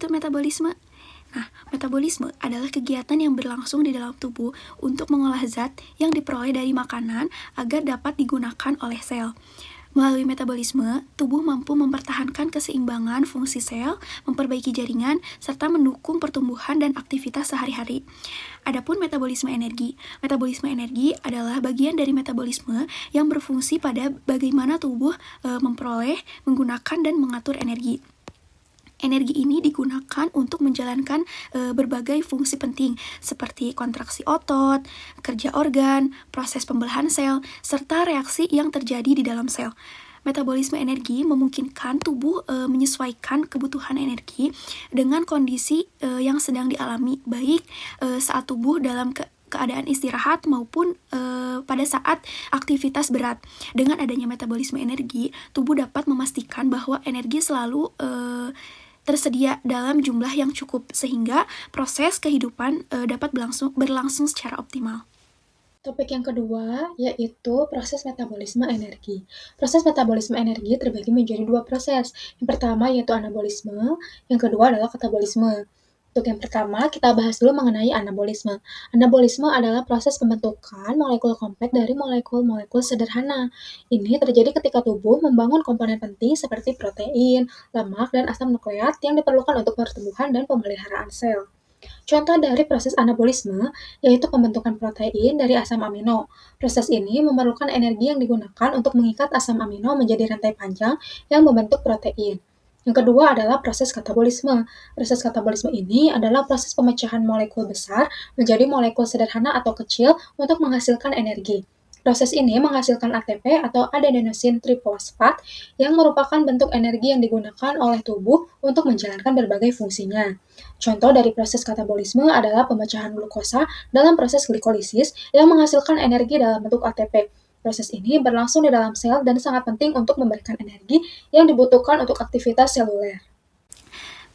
itu metabolisme? Nah, metabolisme adalah kegiatan yang berlangsung di dalam tubuh untuk mengolah zat yang diperoleh dari makanan agar dapat digunakan oleh sel. Melalui metabolisme, tubuh mampu mempertahankan keseimbangan fungsi sel, memperbaiki jaringan, serta mendukung pertumbuhan dan aktivitas sehari-hari. Adapun metabolisme energi. Metabolisme energi adalah bagian dari metabolisme yang berfungsi pada bagaimana tubuh memperoleh, menggunakan, dan mengatur energi. Energi ini digunakan untuk menjalankan berbagai fungsi penting seperti kontraksi otot, kerja organ, proses pembelahan sel, serta reaksi yang terjadi di dalam sel. Metabolisme energi memungkinkan tubuh menyesuaikan kebutuhan energi dengan kondisi yang sedang dialami, baik saat tubuh dalam keadaan istirahat maupun pada saat aktivitas berat. Dengan adanya metabolisme energi, tubuh dapat memastikan bahwa energi selalu tersedia dalam jumlah yang cukup sehingga proses kehidupan dapat berlangsung secara optimal. Topik yang kedua yaitu proses metabolisme energi. Proses metabolisme energi terbagi menjadi dua proses. Yang pertama yaitu anabolisme, yang kedua adalah katabolisme. Untuk yang pertama, kita bahas dulu mengenai anabolisme. Anabolisme adalah proses pembentukan molekul kompleks dari molekul-molekul sederhana. Ini terjadi ketika tubuh membangun komponen penting seperti protein, lemak, dan asam nukleat yang diperlukan untuk pertumbuhan dan pemeliharaan sel. Contoh dari proses anabolisme yaitu pembentukan protein dari asam amino. Proses ini memerlukan energi yang digunakan untuk mengikat asam amino menjadi rantai panjang yang membentuk protein. Yang kedua adalah proses katabolisme. Proses katabolisme ini adalah proses pemecahan molekul besar menjadi molekul sederhana atau kecil untuk menghasilkan energi. Proses ini menghasilkan ATP atau adenosin trifosfat yang merupakan bentuk energi yang digunakan oleh tubuh untuk menjalankan berbagai fungsinya. Contoh dari proses katabolisme adalah pemecahan glukosa dalam proses glikolisis yang menghasilkan energi dalam bentuk ATP. Proses ini berlangsung di dalam sel dan sangat penting untuk memberikan energi yang dibutuhkan untuk aktivitas seluler.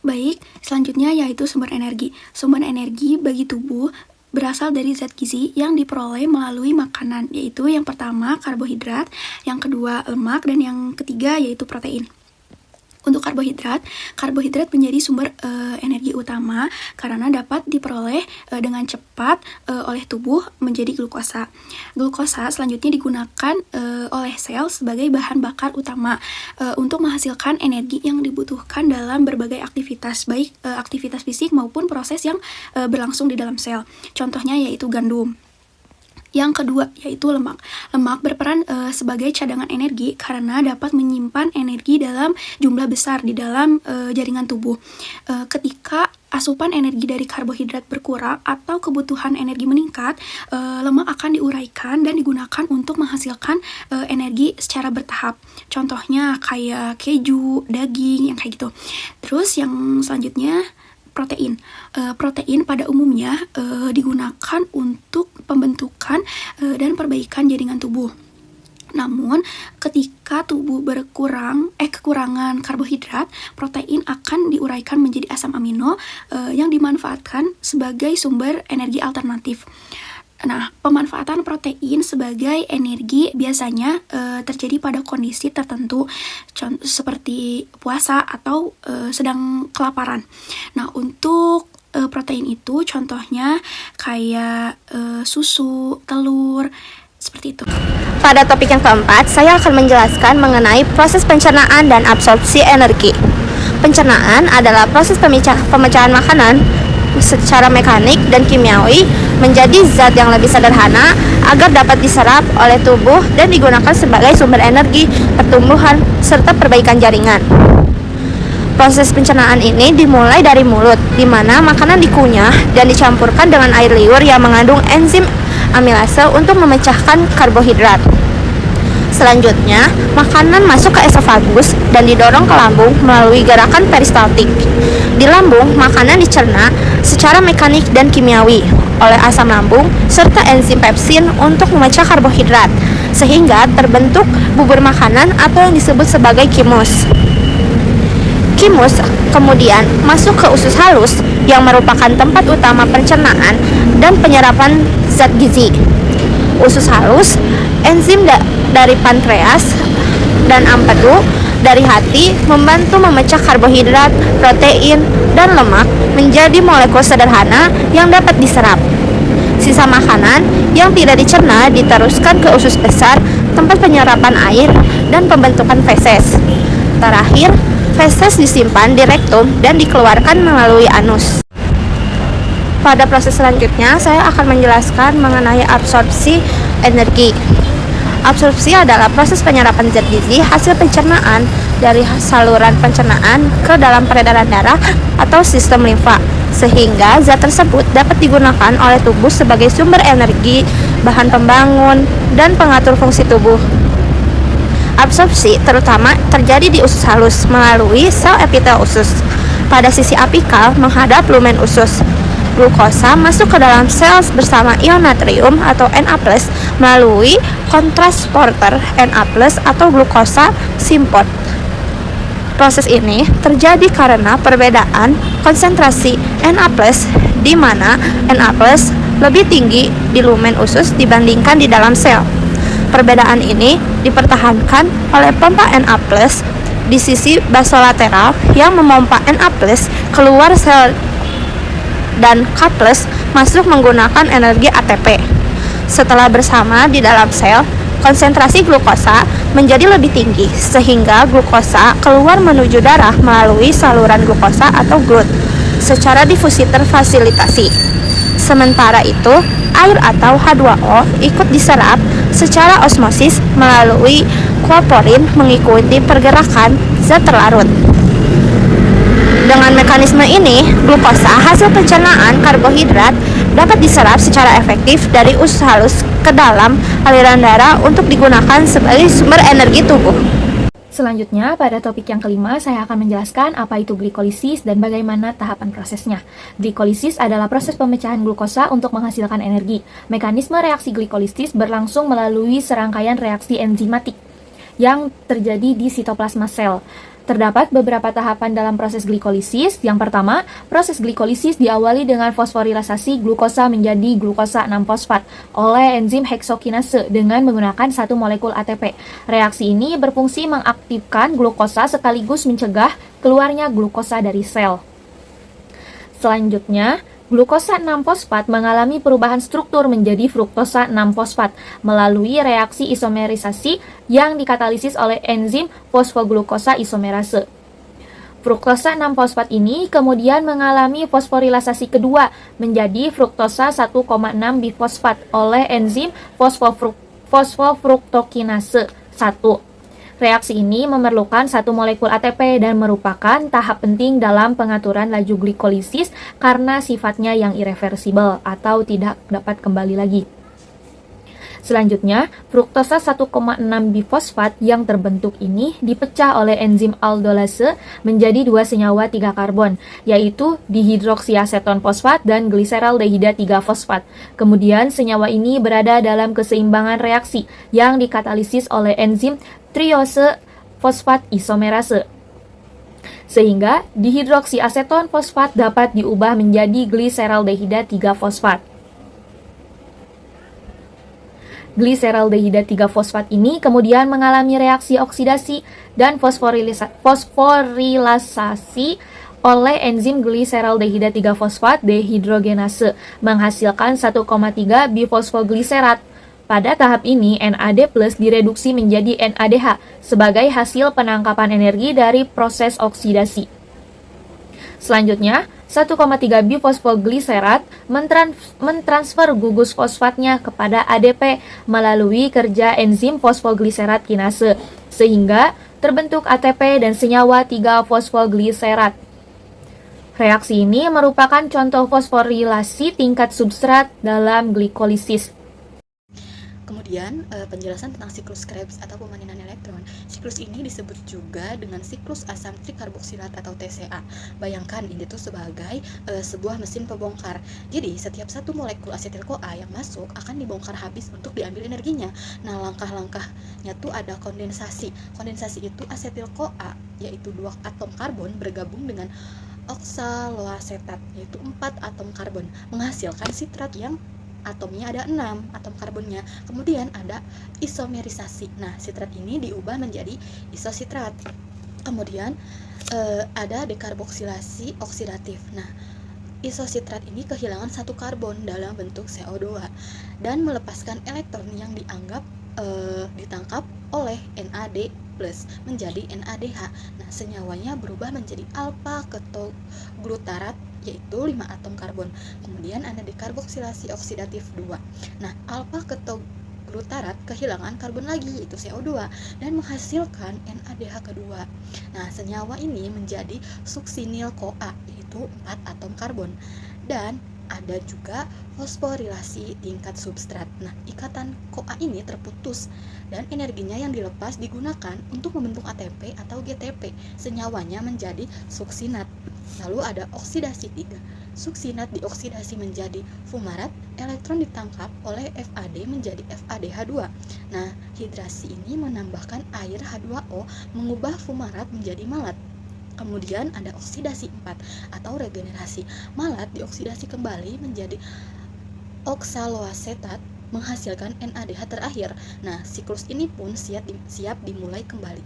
Baik, selanjutnya yaitu sumber energi. Sumber energi bagi tubuh berasal dari zat gizi yang diperoleh melalui makanan, yaitu yang pertama karbohidrat, yang kedua lemak, dan yang ketiga yaitu protein. Untuk karbohidrat menjadi sumber energi utama karena dapat diperoleh dengan cepat oleh tubuh menjadi glukosa. Glukosa selanjutnya digunakan oleh sel sebagai bahan bakar utama untuk menghasilkan energi yang dibutuhkan dalam berbagai aktivitas, baik aktivitas fisik maupun proses yang berlangsung di dalam sel. Contohnya yaitu gandum. Yang kedua yaitu lemak. Lemak berperan sebagai cadangan energi karena dapat menyimpan energi dalam jumlah besar di dalam jaringan tubuh. Ketika asupan energi dari karbohidrat berkurang atau kebutuhan energi meningkat, lemak akan diuraikan dan digunakan untuk menghasilkan energi secara bertahap. Contohnya kayak keju, daging, yang kayak gitu. Terus yang selanjutnya protein. Protein pada umumnya digunakan untuk pembentukan dan perbaikan jaringan tubuh. Namun, ketika tubuh kekurangan karbohidrat, protein akan diuraikan menjadi asam amino yang dimanfaatkan sebagai sumber energi alternatif. Nah, pemanfaatan protein sebagai energi biasanya terjadi pada kondisi tertentu, seperti puasa atau sedang kelaparan. Nah, untuk protein itu contohnya kayak susu, telur, seperti itu. Pada topik yang keempat, saya akan menjelaskan mengenai proses pencernaan dan absorpsi energi. Pencernaan adalah proses pemecahan makanan secara mekanik dan kimiawi menjadi zat yang lebih sederhana agar dapat diserap oleh tubuh dan digunakan sebagai sumber energi, pertumbuhan, serta perbaikan jaringan. Proses pencernaan ini dimulai dari mulut, di mana makanan dikunyah dan dicampurkan dengan air liur yang mengandung enzim amilase untuk memecahkan karbohidrat. Selanjutnya, makanan masuk ke esofagus dan didorong ke lambung melalui gerakan peristaltik. Di lambung, makanan dicerna secara mekanik dan kimiawi oleh asam lambung serta enzim pepsin untuk memecah karbohidrat, sehingga terbentuk bubur makanan atau yang disebut sebagai kimus. Kimus kemudian masuk ke usus halus yang merupakan tempat utama pencernaan dan penyerapan zat gizi. Usus halus, enzim dari pankreas dan empedu dari hati membantu memecah karbohidrat, protein, dan lemak menjadi molekul sederhana yang dapat diserap. Sisa makanan yang tidak dicerna diteruskan ke usus besar, tempat penyerapan air, dan pembentukan feses. Terakhir, feses disimpan di rektum dan dikeluarkan melalui anus. Pada proses selanjutnya, saya akan menjelaskan mengenai absorpsi energi. Absorpsi adalah proses penyerapan zat gizi hasil pencernaan dari saluran pencernaan ke dalam peredaran darah atau sistem limfa, sehingga zat tersebut dapat digunakan oleh tubuh sebagai sumber energi, bahan pembangun, dan pengatur fungsi tubuh. Absorpsi terutama terjadi di usus halus melalui sel epitel usus. Pada sisi apikal menghadap lumen usus, glukosa masuk ke dalam sel bersama ion natrium atau Na+ melalui kontransporter Na+ atau glukosa simpod. Proses ini terjadi karena perbedaan konsentrasi Na+, di mana Na+ lebih tinggi di lumen usus dibandingkan di dalam sel. Perbedaan ini dipertahankan oleh pompa Na+ di sisi basolateral yang memompa Na+ keluar sel dan K+ masuk menggunakan energi ATP. Setelah bersama di dalam sel, konsentrasi glukosa menjadi lebih tinggi sehingga glukosa keluar menuju darah melalui saluran glukosa atau GLUT secara difusi terfasilitasi. Sementara itu, air atau H2O ikut diserap secara osmosis melalui kuaporin mengikuti pergerakan zat terlarut. Dengan mekanisme ini, glukosa hasil pencernaan karbohidrat dapat diserap secara efektif dari usus halus ke dalam aliran darah untuk digunakan sebagai sumber energi tubuh. Selanjutnya, pada topik yang kelima, saya akan menjelaskan apa itu glikolisis dan bagaimana tahapan prosesnya. Glikolisis adalah proses pemecahan glukosa untuk menghasilkan energi. Mekanisme reaksi glikolisis berlangsung melalui serangkaian reaksi enzimatik yang terjadi di sitoplasma sel. Terdapat beberapa tahapan dalam proses glikolisis. Yang pertama, proses glikolisis diawali dengan fosforilasasi glukosa menjadi glukosa 6-fosfat oleh enzim heksokinase dengan menggunakan satu molekul ATP. Reaksi ini berfungsi mengaktifkan glukosa sekaligus mencegah keluarnya glukosa dari sel. Selanjutnya, glukosa 6-fosfat mengalami perubahan struktur menjadi fruktosa 6-fosfat melalui reaksi isomerisasi yang dikatalisis oleh enzim fosfoglukosa isomerase. Fruktosa 6-fosfat ini kemudian mengalami fosforilasasi kedua menjadi fruktosa 1,6 bifosfat oleh enzim fosfofruktokinase 1. Reaksi ini memerlukan satu molekul ATP dan merupakan tahap penting dalam pengaturan laju glikolisis karena sifatnya yang irreversibel atau tidak dapat kembali lagi. Selanjutnya, fruktosa 1,6 bifosfat yang terbentuk ini dipecah oleh enzim aldolase menjadi dua senyawa 3 karbon, yaitu dihidroksiaseton fosfat dan gliseraldehida 3 fosfat. Kemudian senyawa ini berada dalam keseimbangan reaksi yang dikatalisis oleh enzim triose fosfat isomerase. Sehingga dihidroksiaseton fosfat dapat diubah menjadi gliseraldehida 3 fosfat. Gliseraldehida 3 fosfat ini kemudian mengalami reaksi oksidasi dan fosforilasasi oleh enzim gliseraldehida 3 fosfat dehidrogenase menghasilkan 1,3 bifosfogliserat. Pada tahap ini, NAD+ direduksi menjadi NADH sebagai hasil penangkapan energi dari proses oksidasi. Selanjutnya, 1,3 bifosfogliserat mentransfer gugus fosfatnya kepada ADP melalui kerja enzim fosfogliserat kinase, sehingga terbentuk ATP dan senyawa 3 fosfogliserat. Reaksi ini merupakan contoh fosforilasi tingkat substrat dalam glikolisis. Kemudian penjelasan tentang siklus Krebs atau pemanenan elektron. Siklus ini disebut juga dengan siklus asam trikarboksilat atau TCA. Bayangkan ini tuh sebagai sebuah mesin pembongkar. Jadi setiap satu molekul asetil-CoA yang masuk akan dibongkar habis untuk diambil energinya. Nah, langkah-langkahnya tuh ada kondensasi. Kondensasi itu asetil-CoA yaitu 2 atom karbon bergabung dengan oksaloasetat yaitu 4 atom karbon menghasilkan sitrat yang atomnya ada 6 atom karbonnya. Kemudian ada isomerisasi. Nah, sitrat ini diubah menjadi isositrat. Kemudian ada dekarboksilasi oksidatif. Nah, isositrat ini kehilangan satu karbon dalam bentuk CO2 dan melepaskan elektron yang dianggap ditangkap oleh NAD plus menjadi NADH. Nah, senyawanya berubah menjadi alpha ketoglutarat yaitu 5 atom karbon. Kemudian ada dekarboksilasi oksidatif 2. Nah, alpha ketoglutarat kehilangan karbon lagi yaitu CO2 dan menghasilkan NADH kedua. Nah, senyawa ini menjadi suksinil-CoA yaitu 4 atom karbon. Dan ada juga fosforilasi tingkat substrat. Nah, ikatan CoA ini terputus dan energinya yang dilepas digunakan untuk membentuk ATP atau GTP. Senyawanya menjadi suksinat. Lalu ada oksidasi 3. Suksinat dioksidasi menjadi fumarat, elektron ditangkap oleh FAD menjadi FADH2. Nah, hidrasi ini menambahkan air H2O mengubah fumarat menjadi malat. Kemudian ada oksidasi 4 atau regenerasi. Malat dioksidasi kembali menjadi oksaloasetat menghasilkan NADH terakhir. Nah, siklus ini pun siap dimulai kembali.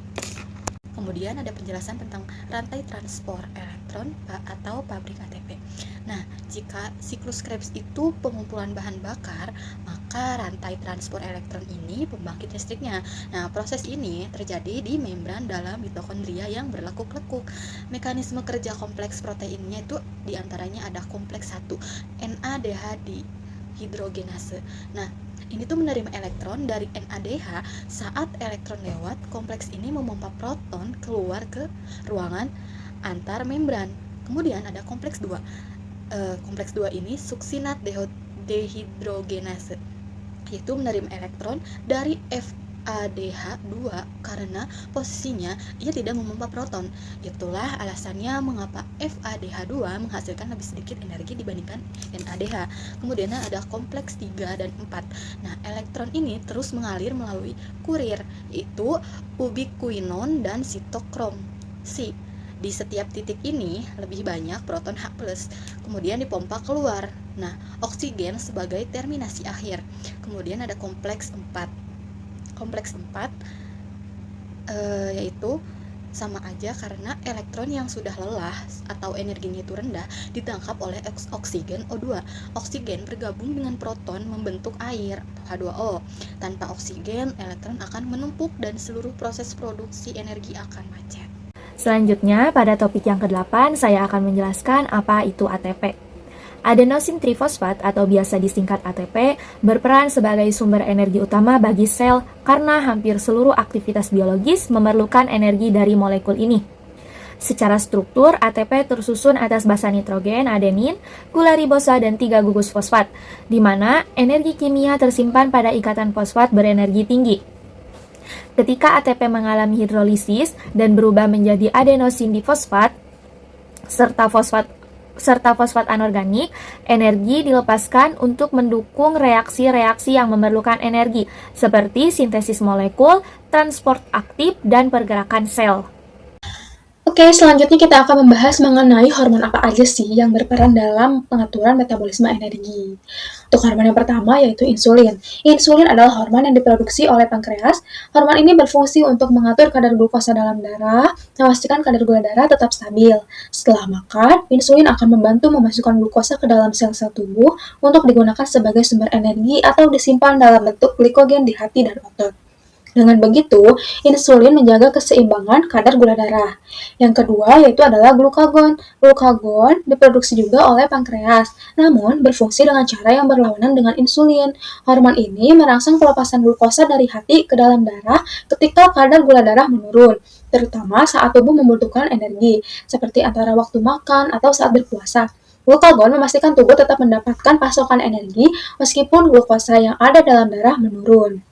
Kemudian ada penjelasan tentang rantai transport elektron atau pabrik ATP. Nah, jika siklus Krebs itu pengumpulan bahan bakar, maka rantai transport elektron ini pembangkit listriknya. Nah, proses ini terjadi di membran dalam mitokondria yang berlekuk-lekuk. Mekanisme kerja kompleks proteinnya itu diantaranya ada kompleks 1, NADH dihidrogenase. Nah, ini tuh menerima elektron dari NADH. Saat elektron lewat, kompleks ini memompa proton keluar ke ruangan antar membran. Kemudian ada kompleks 2. Kompleks 2 ini suksinat dehidrogenase, yaitu menerima elektron dari FADH2 karena posisinya ia tidak memompa proton. Itulah alasannya mengapa FADH2 menghasilkan lebih sedikit energi dibandingkan NADH. Kemudian ada kompleks 3 dan 4. Nah, elektron ini terus mengalir melalui kurir, yaitu ubiquinon dan sitokrom C. Di setiap titik ini lebih banyak proton H+, kemudian dipompa keluar. Nah, oksigen sebagai terminasi akhir. Kemudian ada kompleks 4. Kompleks 4 yaitu sama aja karena elektron yang sudah lelah atau energinya itu rendah ditangkap oleh oksigen O2. Oksigen bergabung dengan proton membentuk air atau H2O. Tanpa oksigen, elektron akan menumpuk dan seluruh proses produksi energi akan macet. Selanjutnya, pada topik yang ke-8, saya akan menjelaskan apa itu ATP. Adenosin trifosfat atau biasa disingkat ATP berperan sebagai sumber energi utama bagi sel karena hampir seluruh aktivitas biologis memerlukan energi dari molekul ini. Secara struktur, ATP tersusun atas basa nitrogen, adenin, gula ribosa, dan 3 gugus fosfat, di mana energi kimia tersimpan pada ikatan fosfat berenergi tinggi. Ketika ATP mengalami hidrolisis dan berubah menjadi adenosin difosfat serta fosfat anorganik, energi dilepaskan untuk mendukung reaksi-reaksi yang memerlukan energi, seperti sintesis molekul, transport aktif, dan pergerakan sel. Oke, selanjutnya kita akan membahas mengenai hormon apa aja sih yang berperan dalam pengaturan metabolisme energi. Untuk hormon yang pertama yaitu insulin. Insulin adalah hormon yang diproduksi oleh pankreas. Hormon ini berfungsi untuk mengatur kadar glukosa dalam darah, memastikan kadar gula darah tetap stabil. Setelah makan, insulin akan membantu memasukkan glukosa ke dalam sel-sel tubuh untuk digunakan sebagai sumber energi atau disimpan dalam bentuk glikogen di hati dan otot. Dengan begitu, insulin menjaga keseimbangan kadar gula darah. Yang kedua yaitu adalah glukagon. Glukagon diproduksi juga oleh pankreas, namun berfungsi dengan cara yang berlawanan dengan insulin. Hormon ini merangsang pelepasan glukosa dari hati ke dalam darah ketika kadar gula darah menurun, terutama saat tubuh membutuhkan energi, seperti antara waktu makan atau saat berpuasa. Glukagon memastikan tubuh tetap mendapatkan pasokan energi meskipun glukosa yang ada dalam darah menurun.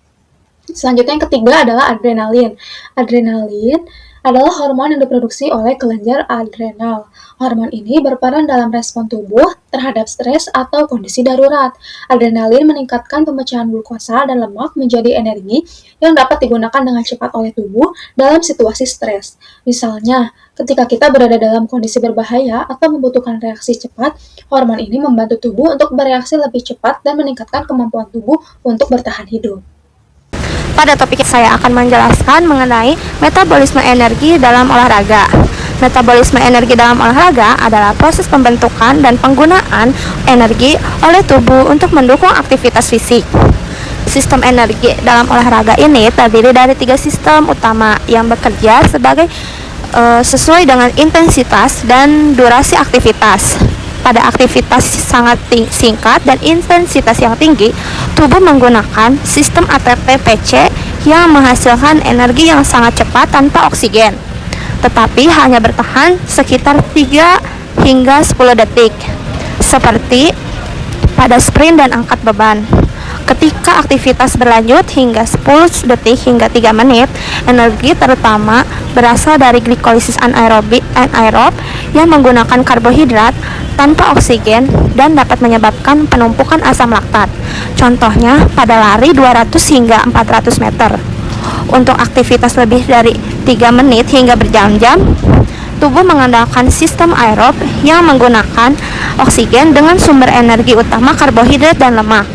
Selanjutnya yang ketiga adalah adrenalin. Adrenalin adalah hormon yang diproduksi oleh kelenjar adrenal. Hormon ini berperan dalam respon tubuh terhadap stres atau kondisi darurat. Adrenalin meningkatkan pemecahan glukosa dan lemak menjadi energi yang dapat digunakan dengan cepat oleh tubuh dalam situasi stres. Misalnya, ketika kita berada dalam kondisi berbahaya atau membutuhkan reaksi cepat, hormon ini membantu tubuh untuk bereaksi lebih cepat dan meningkatkan kemampuan tubuh untuk bertahan hidup. Pada topik saya akan menjelaskan mengenai metabolisme energi dalam olahraga. Metabolisme energi dalam olahraga adalah proses pembentukan dan penggunaan energi oleh tubuh untuk mendukung aktivitas fisik. Sistem energi dalam olahraga ini terdiri dari 3 sistem utama yang bekerja sesuai dengan intensitas dan durasi aktivitas. Pada aktivitas sangat singkat dan intensitas yang tinggi, tubuh menggunakan sistem ATP-PC yang menghasilkan energi yang sangat cepat tanpa oksigen, tetapi hanya bertahan sekitar 3 hingga 10 detik, seperti pada sprint dan angkat beban. Ketika aktivitas berlanjut hingga 10 detik hingga 3 menit, energi terutama berasal dari glikolisis anaerob yang menggunakan karbohidrat tanpa oksigen dan dapat menyebabkan penumpukan asam laktat. Contohnya pada lari 200 hingga 400 meter. Untuk aktivitas lebih dari 3 menit hingga berjam-jam, tubuh mengandalkan sistem aerob yang menggunakan oksigen dengan sumber energi utama karbohidrat dan lemak,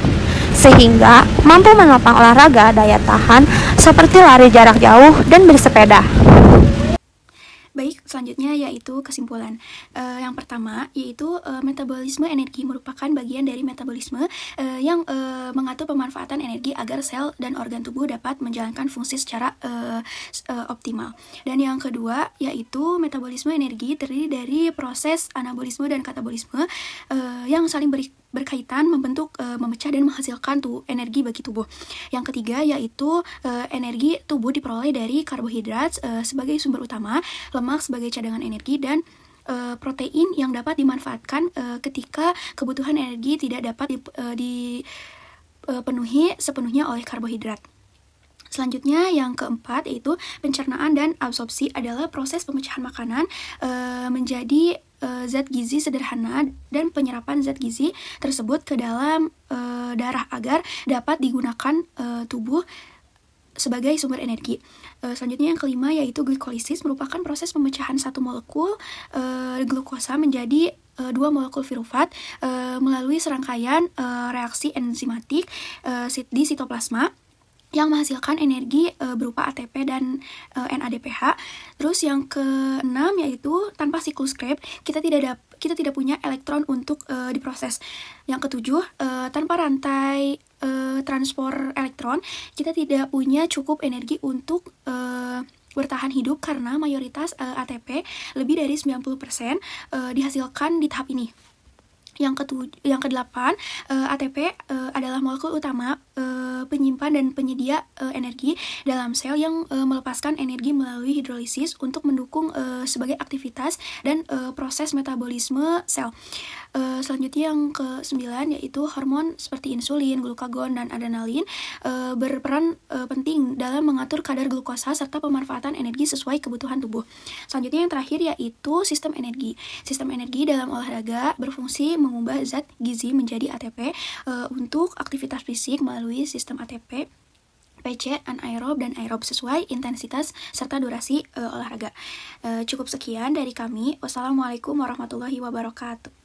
sehingga mampu menopang olahraga daya tahan seperti lari jarak jauh dan bersepeda. Baik, selanjutnya yaitu kesimpulan. Yang pertama yaitu metabolisme energi merupakan bagian dari metabolisme yang mengatur pemanfaatan energi agar sel dan organ tubuh dapat menjalankan fungsi secara optimal. Dan yang kedua yaitu metabolisme energi terdiri dari proses anabolisme dan katabolisme yang saling berkaitan membentuk, memecah dan menghasilkan energi bagi tubuh. Yang ketiga yaitu energi tubuh diperoleh dari karbohidrat sebagai sumber utama, lemak sebagai cadangan energi, dan protein yang dapat dimanfaatkan ketika kebutuhan energi tidak dapat dipenuhi sepenuhnya oleh karbohidrat. Selanjutnya yang keempat yaitu pencernaan dan absorpsi adalah proses pemecahan makanan menjadi zat gizi sederhana dan penyerapan zat gizi tersebut ke dalam darah agar dapat digunakan tubuh sebagai sumber energi. Selanjutnya yang kelima yaitu glikolisis merupakan proses pemecahan satu molekul glukosa menjadi 2 molekul pirufat melalui serangkaian reaksi enzimatik di sitoplasma yang menghasilkan energi berupa ATP dan NADPH. Terus yang keenam yaitu tanpa siklus Krebs kita tidak punya elektron untuk diproses. Yang ketujuh tanpa rantai transport elektron kita tidak punya cukup energi untuk bertahan hidup karena mayoritas ATP lebih dari 90% dihasilkan di tahap ini. Yang kedelapan, ATP adalah molekul utama penyimpan dan penyedia energi dalam sel yang melepaskan energi melalui hidrolisis untuk mendukung sebagai aktivitas dan proses metabolisme sel. Selanjutnya yang ke-9 yaitu hormon seperti insulin, glukagon, dan adrenalin berperan penting dalam mengatur kadar glukosa serta pemanfaatan energi sesuai kebutuhan tubuh. Selanjutnya yang terakhir yaitu sistem energi. Sistem energi dalam olahraga berfungsi mengubah zat gizi menjadi ATP untuk aktivitas fisik melalui sistem ATP, PC, anaerob, dan aerob sesuai intensitas serta durasi olahraga. Cukup sekian dari kami. Wassalamualaikum warahmatullahi wabarakatuh.